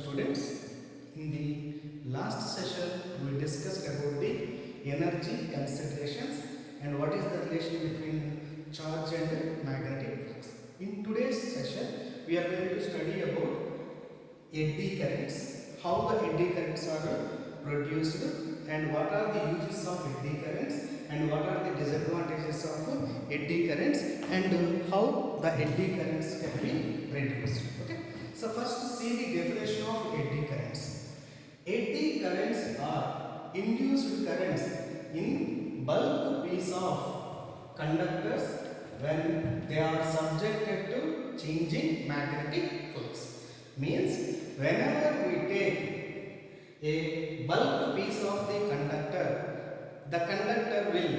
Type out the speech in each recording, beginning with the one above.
students. In the last session we discussed about the energy considerations and what is the relation between charge and magnetic flux. In today's session we are going to study about eddy currents, how the eddy currents are produced and what are the uses of eddy currents and what are the disadvantages of eddy currents and how the eddy currents can be reduced. Okay. So first see the definition of eddy currents. Eddy currents are induced currents in bulk piece of conductors when they are subjected to changing magnetic flux. Means whenever we take a bulk piece of the conductor will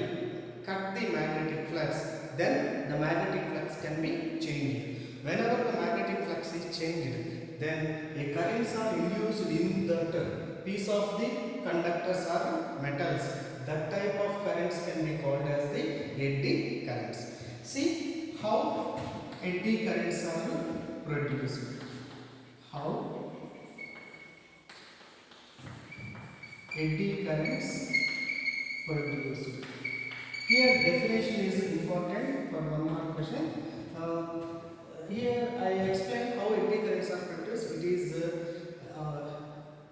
cut the magnetic flux, then the magnetic flux can be changed. Whenever the magnetic flux is changed, then a currents are induced in that piece of the conductors or metals. That type of currents can be called as the eddy currents. See how eddy currents are produced. How eddy currents produced. Here definition is important for one more question. Here I explain how eddy currents are produced. It is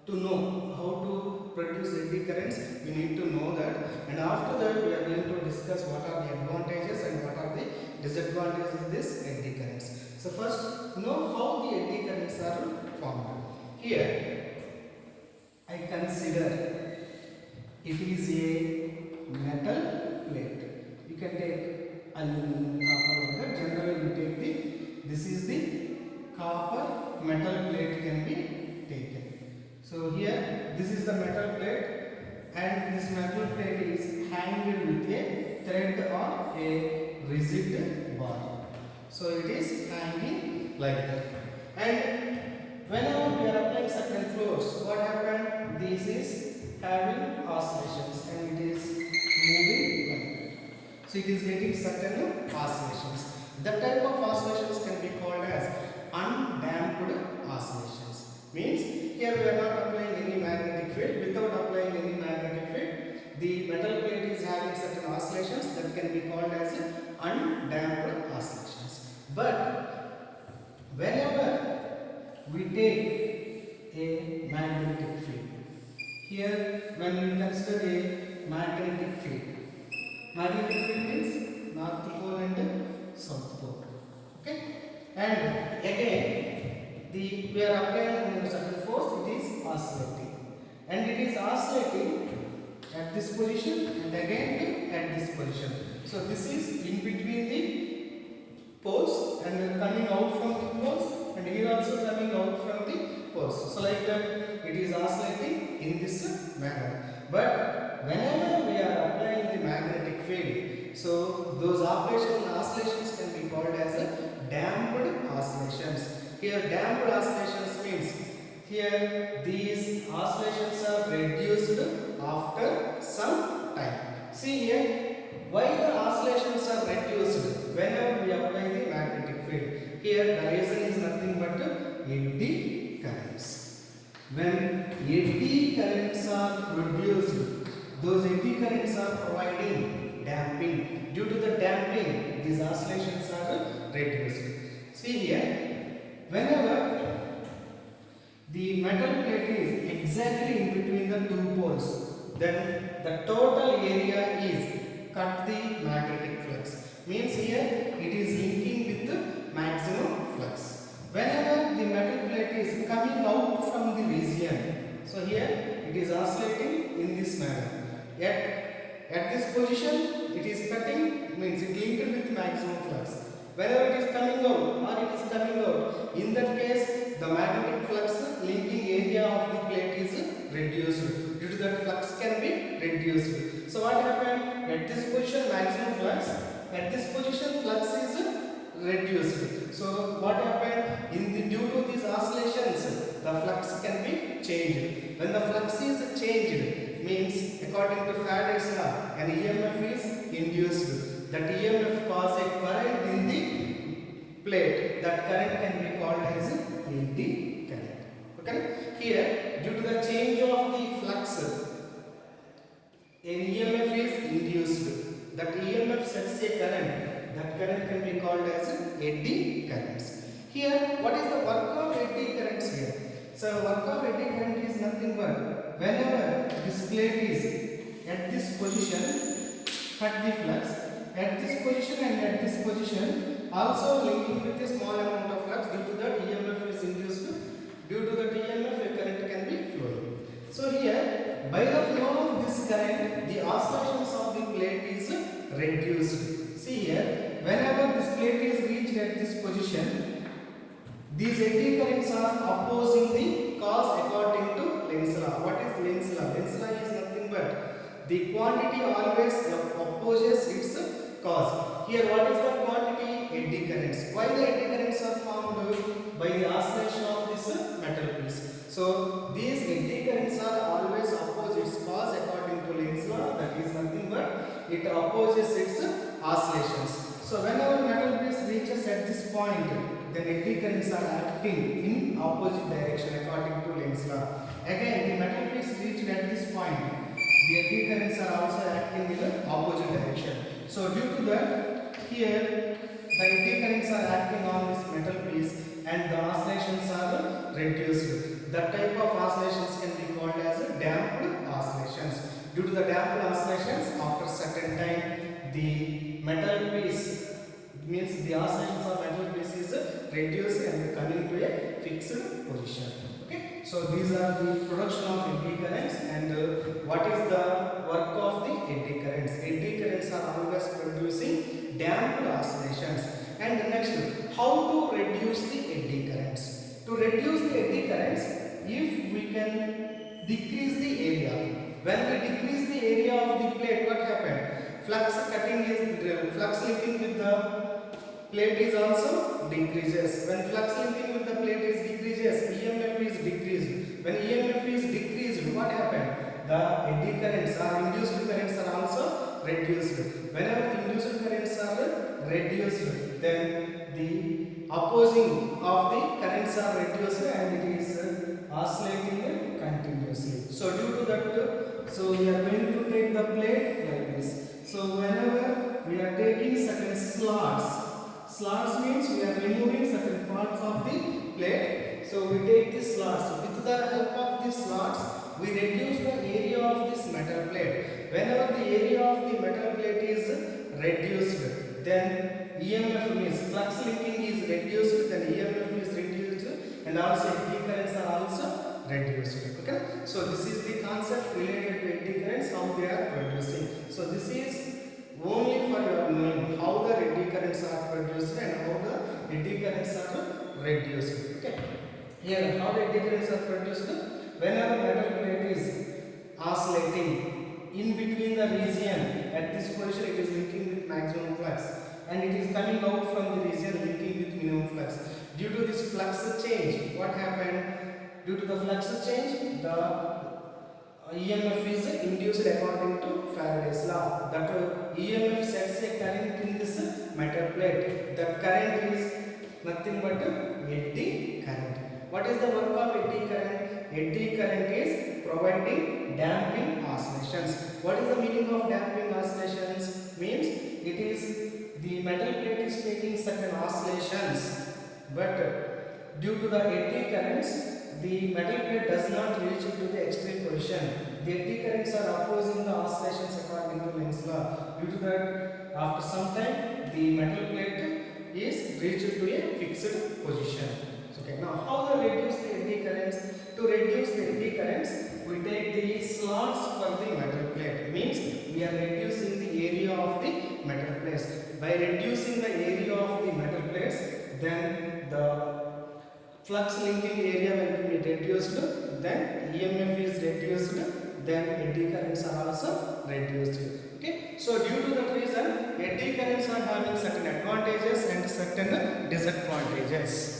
to know how to produce eddy currents, we need to know that, and after that we are going to discuss what are the advantages and what are the disadvantages of this eddy currents. So first know how the eddy currents are formed. Here I consider it is a metal plate. You can take aluminum, copper like that. Generally we take this is the copper metal plate can be taken. So here this is the metal plate and this metal plate is hanged with a thread or a rigid bar. So it is hanging like that. And whenever we are applying certain force, what happened? This is having oscillations and it is moving like that. So it is getting certain oscillations. That type of oscillations can be called as undamped oscillations. Means here we are not applying any magnetic field. Without applying any magnetic field, the metal plate is having certain oscillations that can be called as undamped oscillations. But whenever we take a magnetic field, here when we consider a magnetic field means north pole and south pole. Okay, and again we are applying a certain force, it is oscillating, and it is oscillating at this position and again at this position. So this is in between the poles and coming out from the poles, and here also coming out from the poles. So like that it is oscillating in this manner. But whenever we are applying the magnetic field, so those oscillations can be called as damped oscillations. Here damped oscillations means here these oscillations are reduced after some time. See here why the oscillations are reduced whenever we apply the magnetic field. Here the reason is nothing but eddy currents. When eddy currents are produced, those eddy currents are providing damping. Due to the damping, these oscillations are reduced. See here, whenever the metal plate is exactly in between the two poles, then the total area is cut the magnetic flux. Means here it is linking with the maximum flux. Whenever the metal plate is coming out from the region, so here it is oscillating in this manner. At this position it is cutting, means it linked with maximum flux. Whenever it is coming out, in that case the magnetic flux linking area of the plate is reduced. Due to that flux can be reduced. So what happened? At this position maximum flux, at this position flux is reduced. So what happened? Due to these oscillations, the flux can be changed. When the flux is changed, means according to Faraday's law, an EMF is induced. That EMF causes a current in the plate. That current can be called as eddy current. Okay. So work of eddy current is nothing but whenever this plate is at this position, cut the flux at this position and at this position, also linking with a small amount of flux. Due to that EMF is induced. Due to that EMF, a current can be flowing. So here, by the flow of this current, the oscillations of the plate is reduced. See here, whenever this plate is reached at this position, these eddy currents are opposing the cause according to Lenz's law. What is Lenz's law? Lenz's law is nothing but the quantity always opposes its cause. Here, what is the quantity? Eddy currents. Why the eddy currents are formed? By the oscillation of this metal piece. So these eddy currents are always oppose its cause according to Lenz's law. That is nothing but it opposes its oscillations. So whenever metal piece reaches at this point, then eddy currents are acting in opposite direction according to Lenz's law. Again, the metal piece reached at this point, the eddy currents are also acting in the opposite direction. So due to that, here the eddy currents are acting on this metal piece and the oscillations are reduced. That type of oscillations can be called as damped oscillations. Due to the damped oscillations, after certain time, the metal piece means the oscillations of metal piece is reduced and coming to a fixed position. Okay, so these are the production of eddy currents and what is the work of the eddy currents? Eddy currents are always producing damped oscillations. And next, how to reduce the eddy currents? To reduce the eddy currents, if we can decrease the area. When we decrease the area of the plate, what happened? Flux linking with the plate is also decreases. When flux linking with the plate is decreases, EMF is decreased. When EMF is decreased, what happened? The eddy currents or induced currents are also reduced. Whenever the induced currents are reduced, then the opposing of the currents are reduced and it is oscillating continuously. So due to that, so we are going to take the plate like this. So whenever we are taking certain slots means we are removing certain parts of the plate. So we take these slots. With the help of these slots, we reduce the area of this metal plate. Whenever the area of the metal plate is reduced, then EMF means flux linking is reduced, then EMF is reduced, and also eddy currents are also reduced. Okay, so this is the concept related to eddy currents, how they are producing. So this is only for your knowing how the eddy currents are produced and how the eddy currents are reduced. Okay, here how the eddy currents are produced? Whenever metal plate is oscillating in between the region, at this position it is linking with maximum flux and it is coming out from the region linking with minimum flux. Due to this flux change, what happened? Due to the flux change, the EMF is induced according to Faraday's law. That EMF sets a current in this metal plate. That current is nothing but eddy current. What is the work of eddy current? Eddy current is providing damping oscillations. What is the meaning of damping oscillations? Means it is the metal plate is taking certain oscillations, but due to the eddy currents, the metal plate does not reach into the extreme position. The eddy currents are opposing the oscillations according to Lenz's law. Due to that, after some time, the metal plate is reached to a fixed position. Okay, now how to reduce the eddy currents? To reduce the eddy currents, we take the slots for the metal plate. Means we are reducing the area of the metal plates. By reducing the area of the metal plates, then the flux linking area will be reduced, then EMF is reduced, then eddy currents are also reduced. Okay, so due to that reason, eddy currents are having certain advantages and certain disadvantages.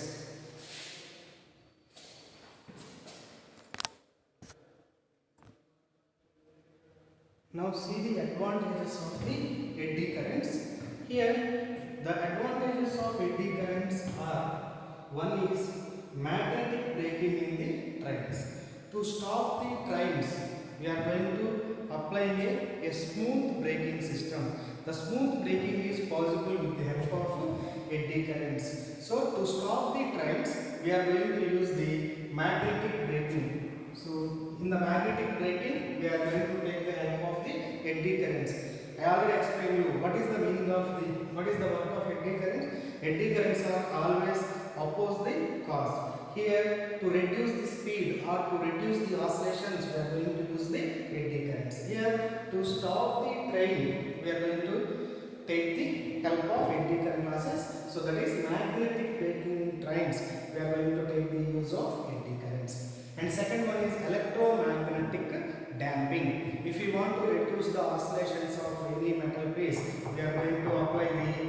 Now see the advantages of the eddy currents. Here the advantages of eddy currents are: one is magnetic braking in the trains. To stop the trains, we are going to apply a smooth braking system. The smooth braking is possible with the help of eddy currents. So to stop the trains, we are going to use the magnetic braking. So in the magnetic braking, we are going to take the help of the eddy currents. I already explained you what is the meaning of what is the work of eddy currents. Eddy currents are always oppose the cause. Here, to reduce the speed or to reduce the oscillations, we are going to use the eddy currents. Here, to stop the train, we are going to take the help of eddy current losses. So that is magnetic braking in trains. We are going to take the use of eddy currents. And second one is electromagnetic damping. If you want to reduce the oscillations of any metal piece, we are going to apply the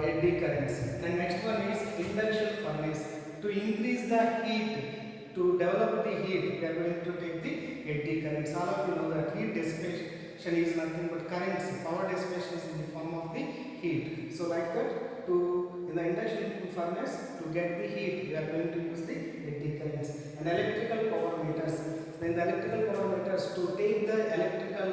eddy currents. And next one is induction furnace. To increase the heat, to develop the heat, we are going to take the eddy currents. All of you know that heat dissipation is nothing but currents. Power dissipation is in the form of the heat. So like that, in the induction furnace, to get the heat, we are going to use the eddy currents. And electrical power meters. Then the electrical power meters, to take the electrical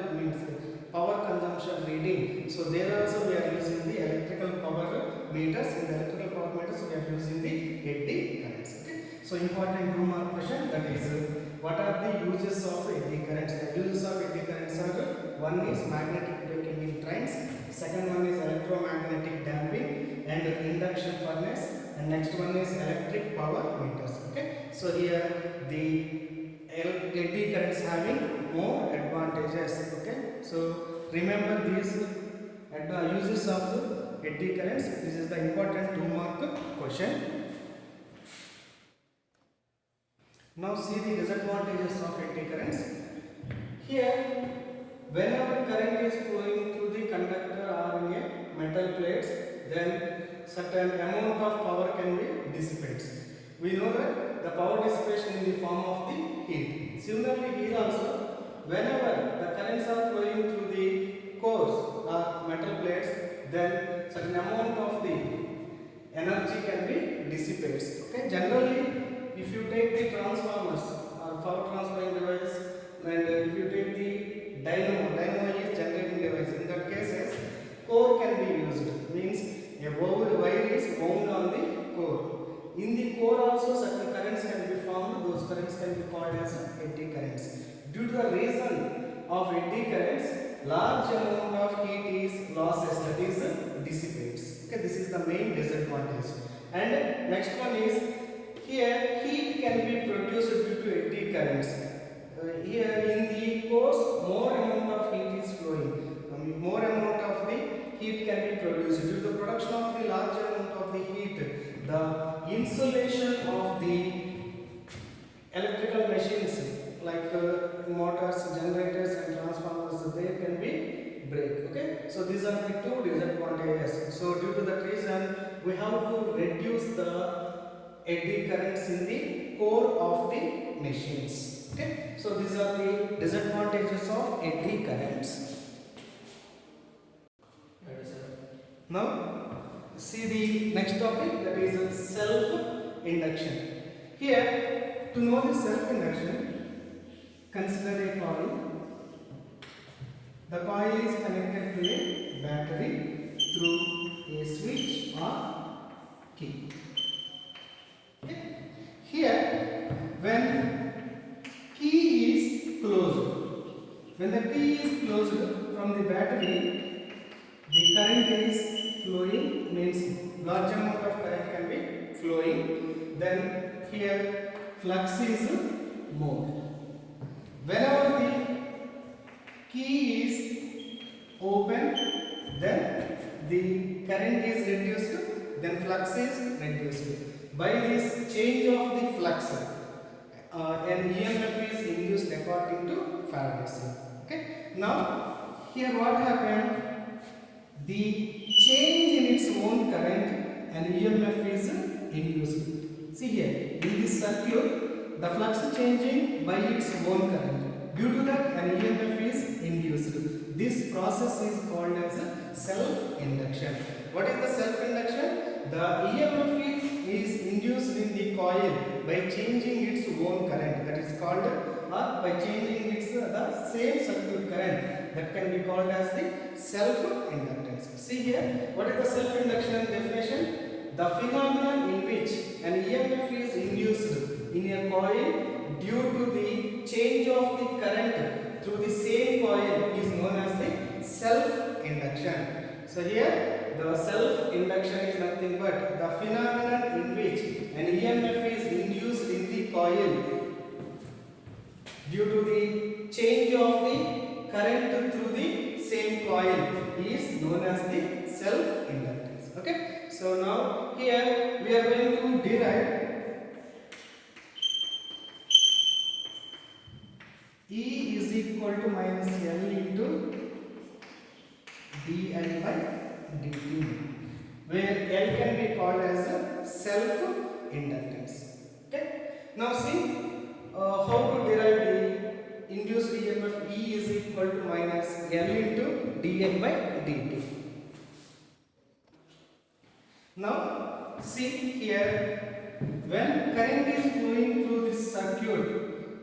power consumption reading. So there also we are using the electrical power meters. In the electrical power meters, we are using the eddy currents. Okay. So important 2-mark question, that is what are the uses of eddy currents? The uses of eddy currents are, one is magnetic braking in trains, second one is electromagnetic damping and induction furnace, and next one is electric power meters. Okay. So here the eddy currents having more advantages. Okay. So remember these uses of eddy currents. This is the important 2-mark question. Now see the disadvantages of eddy currents. Here, whenever current is flowing through the conductor or in a metal plates, then certain amount of power can be dissipated. We know that the power dissipation in the form of the heat. Similarly, here also, whenever the currents are flowing through the cores or metal plates, then certain amount of the energy can be dissipated. Okay, generally, if you take the transformers or power transforming device, and if you take the dynamo is generating device. In that cases, core can be used. Means a wire is wound on the core. In the core also certain currents can be formed. Those currents can be called as eddy currents. Due to the reason of eddy currents, large amount of heat is losses, that is dissipates. Okay, this is the main disadvantage. And next one is, here heat can be produced due to eddy currents. Here in the cores, more amount of heat is flowing. More amount of the heat can be produced. Due to the production of the large amount of the heat, the insulation of the electrical machines like motors, generators and transformers, they can be break. Okay, so these are the two disadvantages. So due to that reason, we have to reduce the eddy currents in the core of the machines. Okay, so these are the disadvantages of eddy currents. Now see the next topic, that is self-induction. Here, to know the self-induction, consider a coil. The coil is connected to a battery through a switch or key. Okay. Here, when key is closed, when the key is closed from the battery, the current is flowing, means large amount of current can be flowing. Then here flux is more. Whenever the key is open, then the current is reduced, then flux is reduced. By this change of the flux, an EMF is induced according to Faraday's law. Okay. Now here what happened? The change in its own current, an EMF is induced. See here, in this circuit, the flux changing by its own current. Due to that, an EMF is induced. This process is called as self-induction. What is the self-induction? The EMF is induced in the coil by changing its own current. That is called, by changing its the same circuit current. That can be called as the self-inductance. inductance. See here, what is the self-induction definition? The phenomenon in which an EMF is induced in a coil due to the change of the current through the same coil is known as the self-induction. So here, the self-induction is nothing but the phenomenon in which an EMF is induced in the coil due to the change of the current through the same coil is known as the self-inductance. Okay. So now here we are going to derive E is equal to minus L into di by dt, where L can be called as a self-inductance. Okay. Now see how to derive the induced EMF. E is equal to minus L into di by dt. Now see here, when current is flowing through this circuit,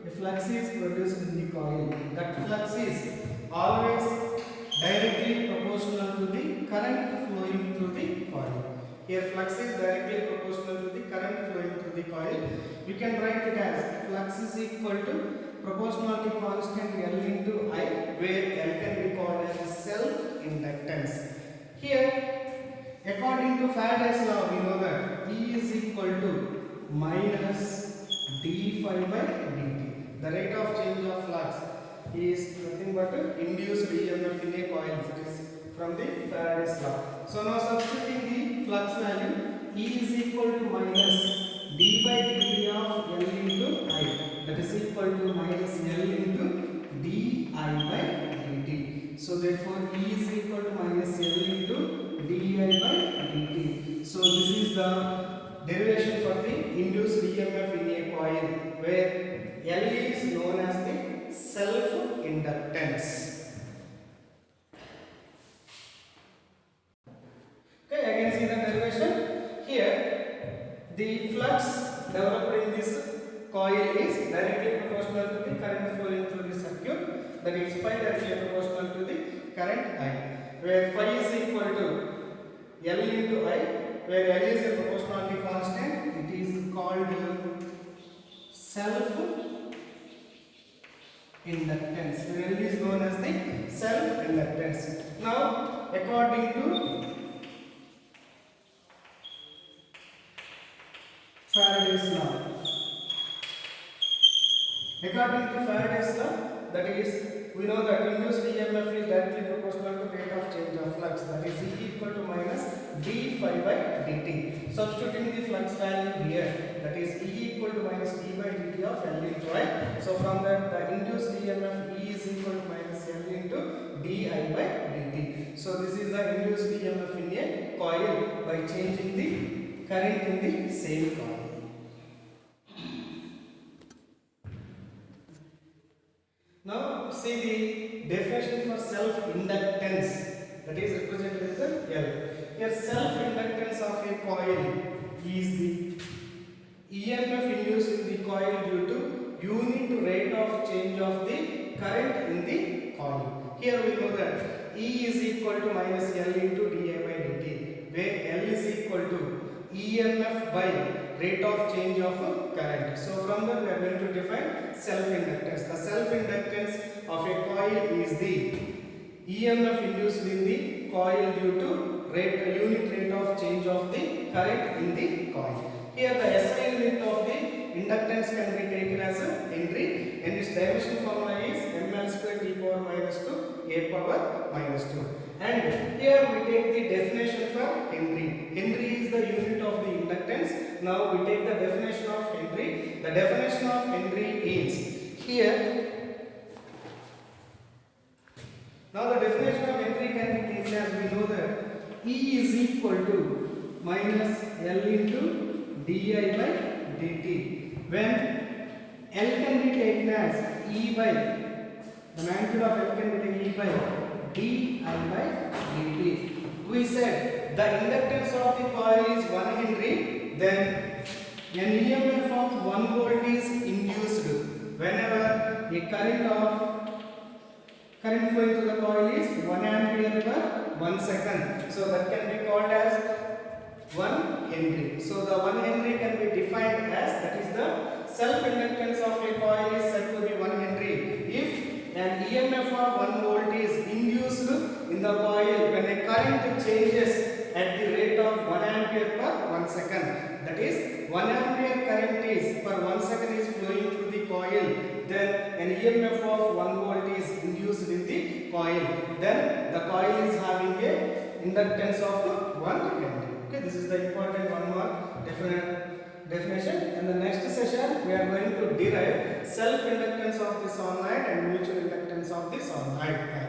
a flux is produced in the coil. That flux is always directly proportional to the current flowing through the coil. Here flux is directly proportional to the current flowing through the coil. We can write it as flux is equal to proportionality constant L into I, where L can be called as self-inductance. Here, according to Faraday's law, we know that E is equal to minus d phi by dt. The rate of change of flux is nothing but induced EMF in a coil. It is from the Faraday's law. So now substituting the flux value, E is equal to minus d by dt of L into I. That is equal to minus L into di by dt. So therefore E is equal to minus L into di by dt. So this is the derivation for the induced EMF in a coil, where L is known as the self-inductance. Okay, again see the derivation. Here, the flux developed in this coil is directly proportional to the current flowing through the circuit. That is phi directly proportional to the current I, where phi is equal to L into I, where L is a proportionality constant. It is called self-inductance. L is known as the self-inductance. Now, according to Faraday's law, that is, we know that induced EMF is directly proportional to rate of change of flux, that is E equal to minus d phi by dt. Substituting the flux value here, that is E equal to minus d by dt of L into I. So from that, the induced EMF E is equal to minus L into di by dt. So this is the induced EMF in a coil by changing the current in the same coil. Now see the definition for self-inductance, that is represented with the L. Here self-inductance of a coil is the EMF induced in the coil due to unit rate of change of the current in the coil. Here we know that E is equal to minus L into di by dt, where L is equal to EMF by rate of change of current. So from that we are going to define self-inductance. The self-inductance of a coil is the EMF induced in the coil due to unit rate of change of the current in the coil. Here the SI unit of the inductance can be taken as a Henry, and its dimension formula is ml square e power minus 2 a power minus 2. And here we take the definition for Henry. Henry is the unit of the inductance. Now we take the definition of Henry. The definition of Henry is here. Now the definition of Henry can be taken as we know that E is equal to minus L into di by dt. When L can be taken as E by, the magnitude of L can be taken E by di by dt. We said the inductance of the coil is 1 Henry, then an EMF of 1 volt is induced whenever a current flowing through the coil is 1 ampere per 1 second. So that can be called as 1 Henry. So the 1 Henry can be defined as, that is the self-inductance of a coil is said to be 1 Henry. If an EMF of 1 volt is induced in the coil when a current changes at the rate of 1 ampere per 1 second. That is 1 ampere current is per 1 second is flowing through the coil. Then an EMF of 1 volt is induced in the coil. Then the coil is having a inductance of 1 Henry. Okay, this is the important 1 mark definition. In the next session, we are going to derive self-inductance of the solenoid and mutual inductance of the solenoid.